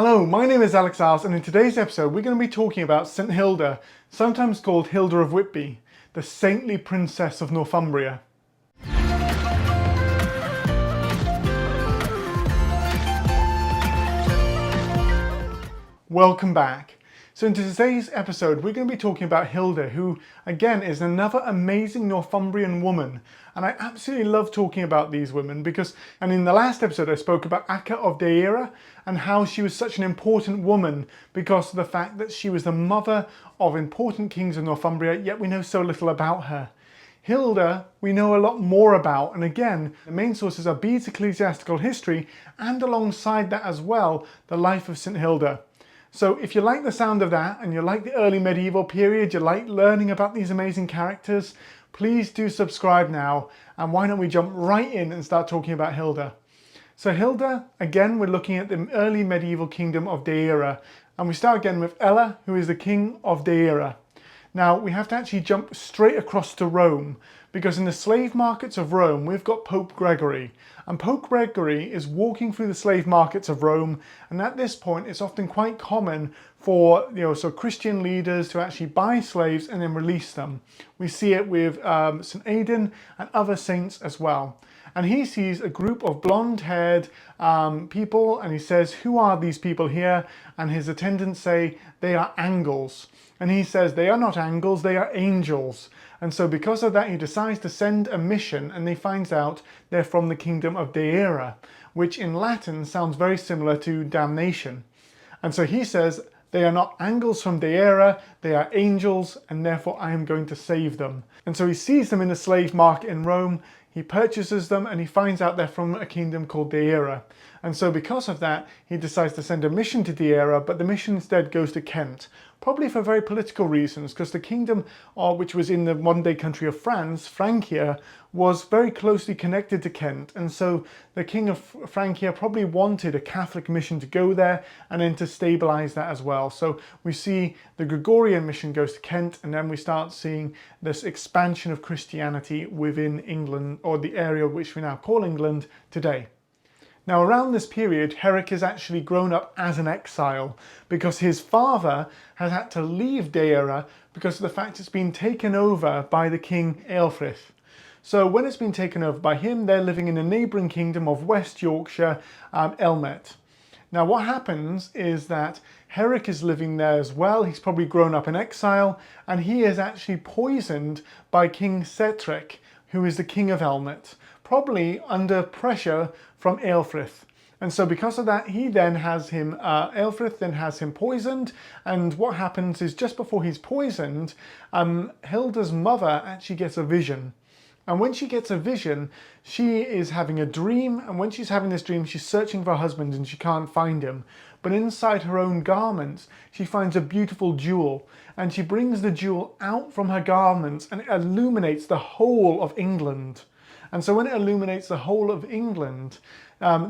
Hello, my name is Alex Alves, and in today's episode we're going to be talking about St Hilda, sometimes called Hilda of Whitby, the saintly princess of Northumbria. Welcome back. So in today's episode we're going to be talking about Hilda, who again is another amazing Northumbrian woman, and I absolutely love talking about these women and in the last episode I spoke about Acca of Deira and how she was such an important woman because of the fact that she was the mother of important kings of Northumbria, yet we know so little about her. Hilda we know a lot more about, and again the main sources are Bede's ecclesiastical history and alongside that as well the life of St Hilda. So if you like the sound of that and you like the early medieval period, you like learning about these amazing characters, please do subscribe now, and why don't we jump right in and start talking about Hilda. So Hilda, again, we're looking at the early medieval kingdom of Deira, and we start again with Ella, who is the king of Deira. Now we have to actually jump straight across to Rome, because in the slave markets of Rome we've got Pope Gregory, and Pope Gregory is walking through the slave markets of Rome, and at this point it's often quite common for Christian leaders to actually buy slaves and then release them. We see it with St Aidan and other saints as well. And he sees a group of blonde-haired people, and he says, "Who are these people here?" And his attendants say, "They are Angles." And he says, "They are not Angles, they are angels." And so because of that, he decides to send a mission, and he finds out they're from the kingdom of Deira, which in Latin sounds very similar to damnation. And so he says, "They are not Angles from Deira, they are angels, and therefore I am going to save them." And so he sees them in the slave market in Rome, he purchases them, and he finds out they're from a kingdom called Deira. And so because of that, he decides to send a mission to Deira, but the mission instead goes to Kent, probably for very political reasons, because the kingdom, which was in the modern-day country of France, Francia, was very closely connected to Kent, and so the king of Francia probably wanted a Catholic mission to go there and then to stabilize that as well. So we see the Gregorian mission goes to Kent, and then we start seeing this expansion of Christianity within England, or the area which we now call England today. Now around this period, Herrick has actually grown up as an exile because his father has had to leave Deira because of the fact it's been taken over by the king Aelfrith. So when it's been taken over by him, they're living in the neighbouring kingdom of West Yorkshire, Elmet. Now what happens is that Herrick is living there as well. He's probably grown up in exile, and he is actually poisoned by King Cetric, who is the king of Elmet, probably under pressure from Aelfrith. And so because of that, he then has him, Aelfrith then has him poisoned, and what happens is just before he's poisoned, Hilda's mother actually gets a vision. And when she gets a vision, she is having a dream, and when she's having this dream, she's searching for her husband and she can't find him. But inside her own garments, she finds a beautiful jewel, and she brings the jewel out from her garments and it illuminates the whole of England. And so when it illuminates the whole of England,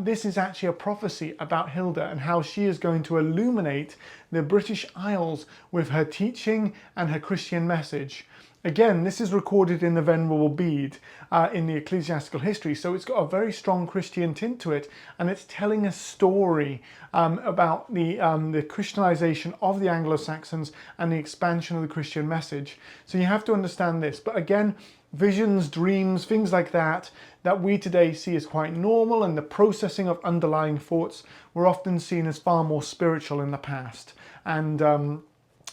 this is actually a prophecy about Hilda and how she is going to illuminate the British Isles with her teaching and her Christian message. Again, this is recorded in the Venerable Bede in the ecclesiastical history, so it's got a very strong Christian tint to it, and it's telling a story about the Christianization of the Anglo-Saxons and the expansion of the Christian message. So you have to understand this. But again, visions, dreams, things like that we today see as quite normal, and the processing of underlying thoughts were often seen as far more spiritual in the past.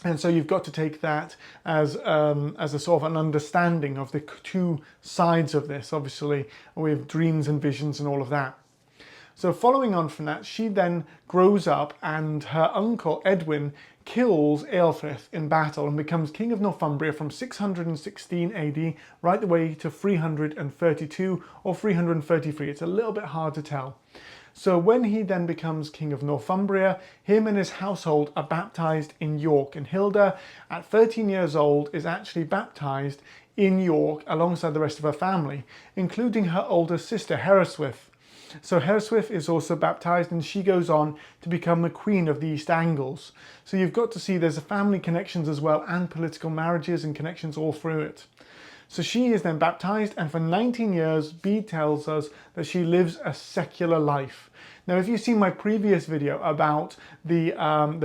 And so you've got to take that as a sort of an understanding of the two sides of this, obviously, with dreams and visions and all of that. So following on from that, she then grows up, and her uncle Edwin kills Aelfrith in battle and becomes king of Northumbria from 616 AD right the way to 332 or 333. It's a little bit hard to tell. So when he then becomes king of Northumbria, him and his household are baptized in York, and Hilda, at 13 years old, is actually baptized in York alongside the rest of her family, including her older sister Herreswith. So Herreswith is also baptized, and she goes on to become the Queen of the East Angles. So you've got to see there's a family connections as well, and political marriages and connections all through it. So she is then baptized, and for 19 years, Bede tells us that she lives a secular life. Now, if you've seen my previous video about the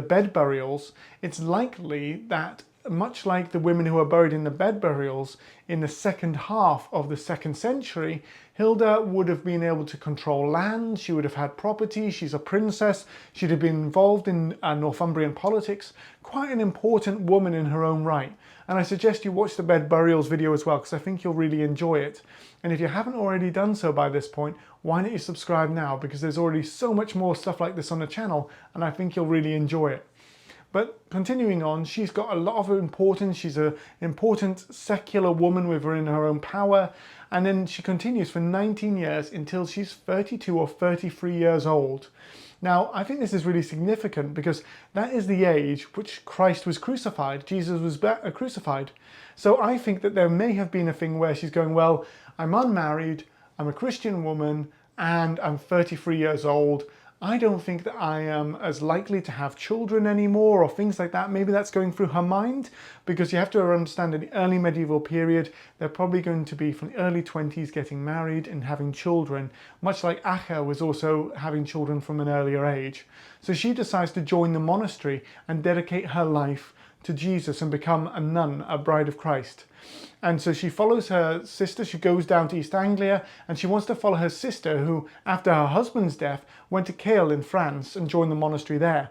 bed burials, it's likely that much like the women who are buried in the bed burials in the second half of the 2nd century, Hilda would have been able to control land, she would have had property, she's a princess, she'd have been involved in Northumbrian politics, quite an important woman in her own right. And I suggest you watch the bed burials video as well, because I think you'll really enjoy it. And if you haven't already done so by this point, why don't you subscribe now, because there's already so much more stuff like this on the channel, and I think you'll really enjoy it. But continuing on, she's got a lot of importance. She's an important secular woman within her own power. And then she continues for 19 years until she's 32 or 33 years old. Now, I think this is really significant because that is the age which Christ was crucified. Jesus was crucified. So I think that there may have been a thing where she's going, well, I'm unmarried, I'm a Christian woman, and I'm 33 years old. I don't think that I am as likely to have children anymore or things like that. Maybe that's going through her mind, because you have to understand in the early medieval period, they're probably going to be from the early 20s getting married and having children, much like Acha was also having children from an earlier age. So she decides to join the monastery and dedicate her life to Jesus and become a nun, a bride of Christ. And so she follows her sister, she goes down to East Anglia, and she wants to follow her sister, who, after her husband's death, went to Caen in France and joined the monastery there.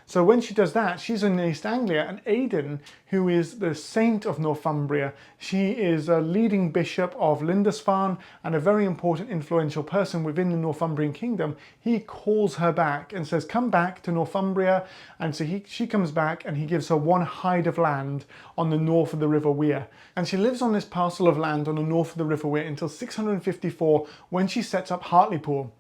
So when she does that, she's in East Anglia, and Aidan, who is the saint of Northumbria, she is a leading bishop of Lindisfarne and a very important influential person within the Northumbrian kingdom. He calls her back and says, come back to Northumbria. And so she comes back and he gives her one hide of land on the north of the River Wear. And she lives on this parcel of land on the north of the River Wear until 654, when she sets up Hartlepool.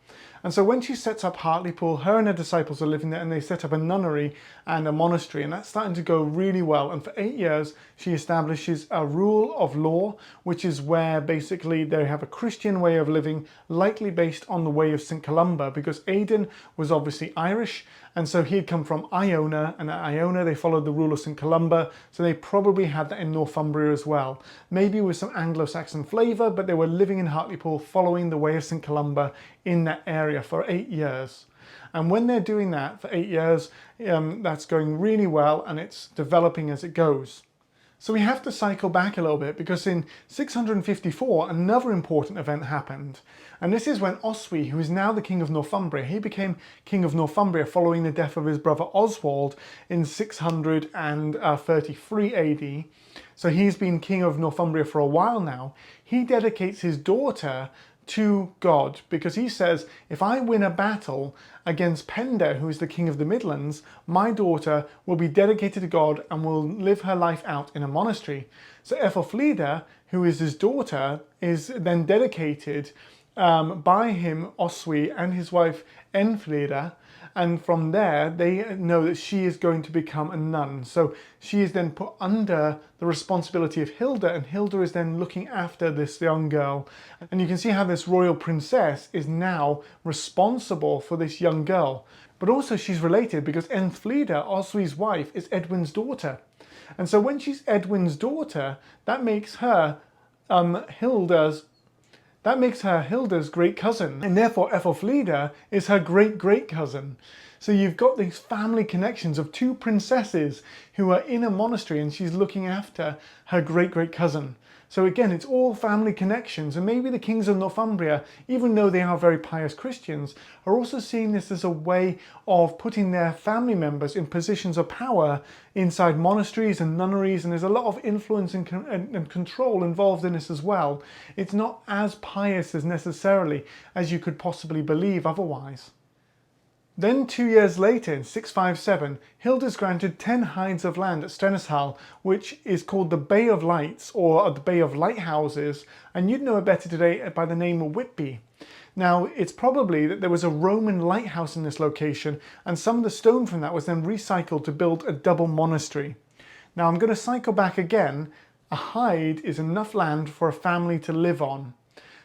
And so when she sets up Hartlepool, her and her disciples are living there, and they set up a nunnery and a monastery, and that's starting to go really well. And for 8 years, she establishes a rule of law, which is where basically they have a Christian way of living, likely based on the way of St. Columba, because Aidan was obviously Irish, and so he had come from Iona, and at Iona they followed the rule of St. Columba, so they probably had that in Northumbria as well. Maybe with some Anglo-Saxon flavour, but they were living in Hartlepool following the way of St. Columba in that area for 8 years. And when they're doing that for 8 years, that's going really well, and it's developing as it goes. So we have to cycle back a little bit, because in 654 another important event happened, and this is when Oswy, who is now the king of Northumbria, he became king of Northumbria following the death of his brother Oswald in 633 AD. So he's been king of Northumbria for a while now. He dedicates his daughter to God, because he says, if I win a battle against Penda, who is the king of the Midlands, my daughter will be dedicated to God and will live her life out in a monastery. So Ethelfleda, who is his daughter, is then dedicated by him, Oswy, and his wife Enfleda, and from there they know that she is going to become a nun. So she is then put under the responsibility of Hilda, and Hilda is then looking after this young girl. And you can see how this royal princess is now responsible for this young girl. But also she's related, because Enfleda, Oswy's wife, is Edwin's daughter. And so when she's Edwin's daughter, that makes her Hilda's great cousin, and therefore Ethelfleda is her great cousin. So you've got these family connections of two princesses who are in a monastery, and she's looking after her great cousin. So again, it's all family connections, and maybe the kings of Northumbria, even though they are very pious Christians, are also seeing this as a way of putting their family members in positions of power inside monasteries and nunneries, and there's a lot of influence and control involved in this as well. It's not as pious as necessarily as you could possibly believe otherwise. Then 2 years later, in 657, Hilda is granted 10 hides of land at Stenishall, which is called the Bay of Lights, or the Bay of Lighthouses, and you'd know it better today by the name of Whitby. Now, it's probably that there was a Roman lighthouse in this location, and some of the stone from that was then recycled to build a double monastery. Now, I'm going to cycle back again. A hide is enough land for a family to live on.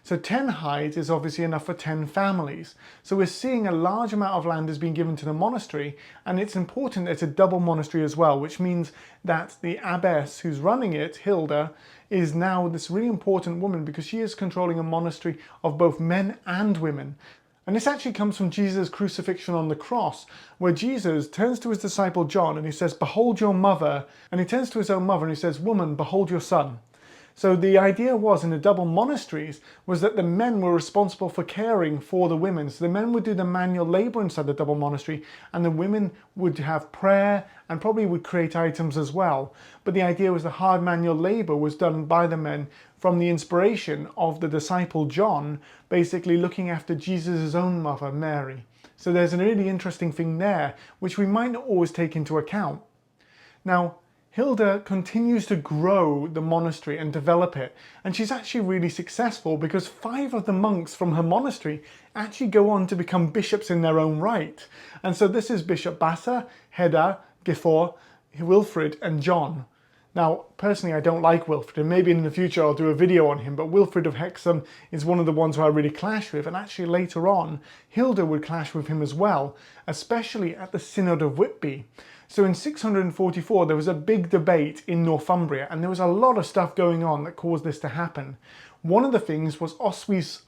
So 10 hides is obviously enough for 10 families. So we're seeing a large amount of land is being given to the monastery, and it's important that it's a double monastery as well, which means that the abbess who's running it, Hilda, is now this really important woman, because she is controlling a monastery of both men and women. And this actually comes from Jesus' crucifixion on the cross, where Jesus turns to his disciple John and he says, "Behold your mother." And he turns to his own mother and he says, "Woman, behold your son." So the idea was in the double monasteries was that the men were responsible for caring for the women. So the men would do the manual labor inside the double monastery and the women would have prayer and probably would create items as well. But the idea was the hard manual labor was done by the men from the inspiration of the disciple John, basically looking after Jesus' own mother, Mary. So there's a really interesting thing there, which we might not always take into account. Now, Hilda continues to grow the monastery and develop it, and she's actually really successful because 5 of the monks from her monastery actually go on to become bishops in their own right. And so this is Bishop Bassa, Hedda, Gifford, Wilfrid and John. Now, personally, I don't like Wilfrid, and maybe in the future I'll do a video on him, but Wilfrid of Hexham is one of the ones who I really clash with, and actually later on, Hilda would clash with him as well, especially at the Synod of Whitby. So in 644, there was a big debate in Northumbria, and there was a lot of stuff going on that caused this to happen. One of the things was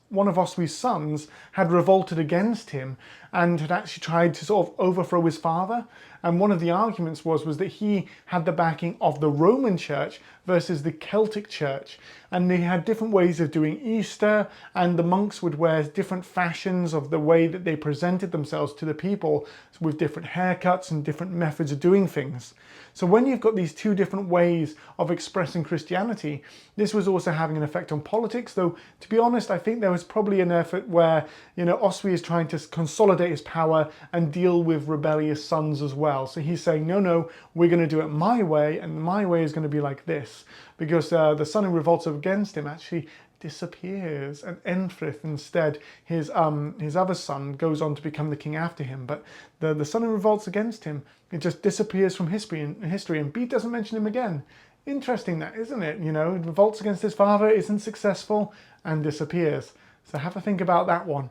one of Oswy's sons had revolted against him and had actually tried to sort of overthrow his father. And one of the arguments was that he had the backing of the Roman Church versus the Celtic Church. And they had different ways of doing Easter, and the monks would wear different fashions of the way that they presented themselves to the people with different haircuts and different methods of doing things. So when you've got these 2 different ways of expressing Christianity, this was also having an effect on politics, though to be honest, I think there was probably an effort where, Oswy is trying to consolidate his power and deal with rebellious sons as well. So he's saying, no, we're going to do it my way, and my way is going to be like this, because the son who revolts against him actually disappears, and Enfrith instead, his other son, goes on to become the king after him. But the son who revolts against him, it just disappears from history, and Bede doesn't mention him again. Interesting that, isn't it? Revolts against his father, isn't successful, and disappears. So have a think about that one.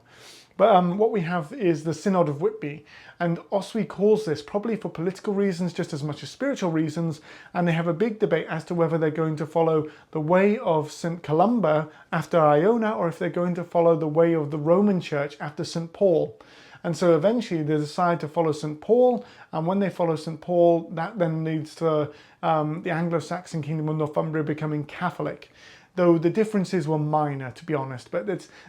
But what we have is the Synod of Whitby, and Oswy calls this probably for political reasons just as much as spiritual reasons, and they have a big debate as to whether they're going to follow the way of St. Columba after Iona, or if they're going to follow the way of the Roman Church after St. Paul. And so eventually they decide to follow St. Paul, and when they follow St. Paul, that then leads to the Anglo-Saxon Kingdom of Northumbria becoming Catholic. Though the differences were minor, to be honest, but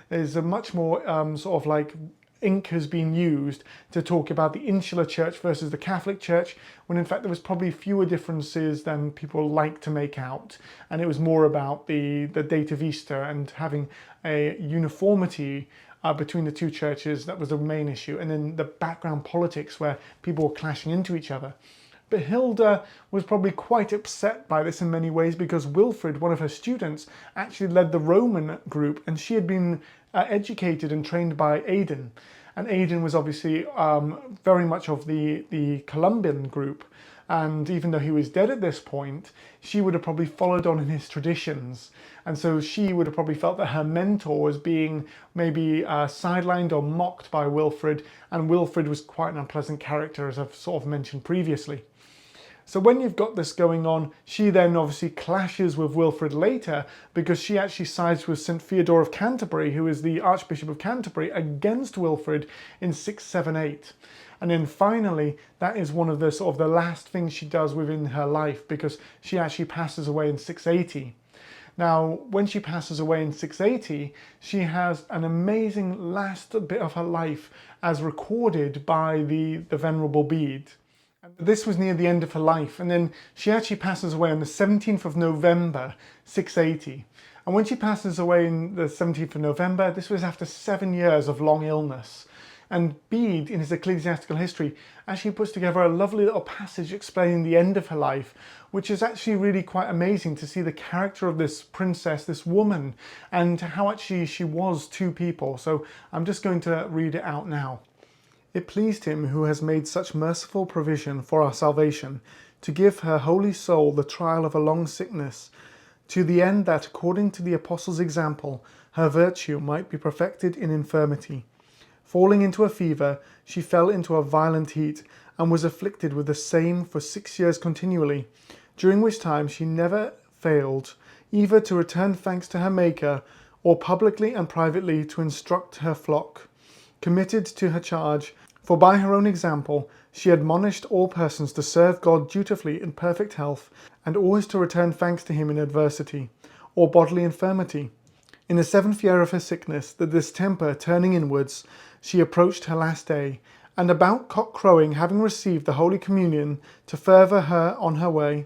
there's a much more sort of like ink has been used to talk about the insular church versus the Catholic Church, when in fact there was probably fewer differences than people like to make out. And it was more about the date of Easter and having a uniformity between the 2 churches. That was the main issue. And then the background politics where people were clashing into each other. But Hilda was probably quite upset by this in many ways, because Wilfrid, one of her students, actually led the Roman group, and she had been educated and trained by Aidan. And Aidan was obviously very much of the Columban group. And even though he was dead at this point, she would have probably followed on in his traditions. And so she would have probably felt that her mentor was being maybe sidelined or mocked by Wilfrid. And Wilfrid was quite an unpleasant character, as I've sort of mentioned previously. So when you've got this going on, she then obviously clashes with Wilfrid later, because she actually sides with St. Theodore of Canterbury, who is the Archbishop of Canterbury, against Wilfrid in 678. And then finally, that is one of the sort of the last things she does within her life, because she actually passes away in 680. Now, when she passes away in 680, she has an amazing last bit of her life as recorded by the Venerable Bede. This was near the end of her life, and then she actually passes away on the 17th of November, 680. And when she passes away on the 17th of November, this was after 7 years of long illness. And Bede, in his ecclesiastical history, actually puts together a lovely little passage explaining the end of her life, which is actually really quite amazing to see the character of this princess, this woman, and how actually she was 2 people. So I'm just going to read it out now. It pleased him who has made such merciful provision for our salvation, to give her holy soul the trial of a long sickness, to the end that, according to the apostles' example, her virtue might be perfected in infirmity. Falling into a fever, she fell into a violent heat, and was afflicted with the same for 6 years continually, during which time she never failed either to return thanks to her Maker, or publicly and privately to instruct her flock. committed to her charge, for by her own example she admonished all persons to serve God dutifully in perfect health, and always to return thanks to him in adversity, or bodily infirmity. In the 7th year of her sickness, the distemper turning inwards, she approached her last day, and about cock crowing, having received the Holy Communion, to further her on her way,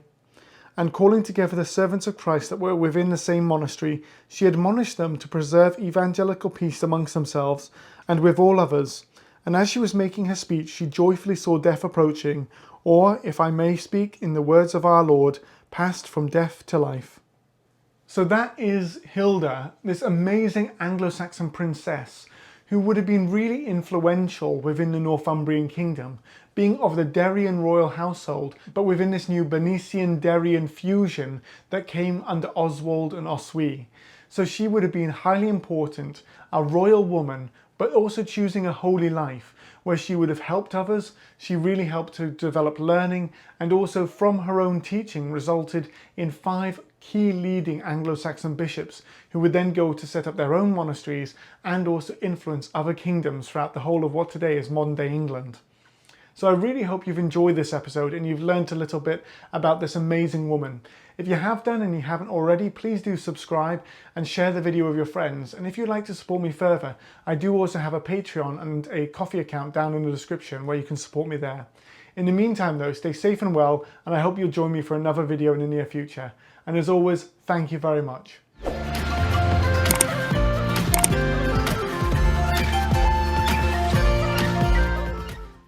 and calling together the servants of Christ that were within the same monastery, she admonished them to preserve evangelical peace amongst themselves, and with all others. And as she was making her speech, she joyfully saw death approaching, or, if I may speak in the words of our Lord, passed from death to life. So that is Hilda, this amazing Anglo-Saxon princess who would have been really influential within the Northumbrian kingdom, being of the Derian royal household, but within this new Bernician-Derian fusion that came under Oswald and Oswy. So she would have been highly important, a royal woman, but also choosing a holy life, where she would have helped others. She really helped to develop learning, and also from her own teaching resulted in 5 key leading Anglo-Saxon bishops who would then go to set up their own monasteries and also influence other kingdoms throughout the whole of what today is modern day England. So I really hope you've enjoyed this episode and you've learned a little bit about this amazing woman. If you have done and you haven't already, please do subscribe and share the video with your friends. And if you'd like to support me further, I do also have a Patreon and a Ko-fi account down in the description where you can support me there. In the meantime though, stay safe and well, and I hope you'll join me for another video in the near future. And as always, thank you very much.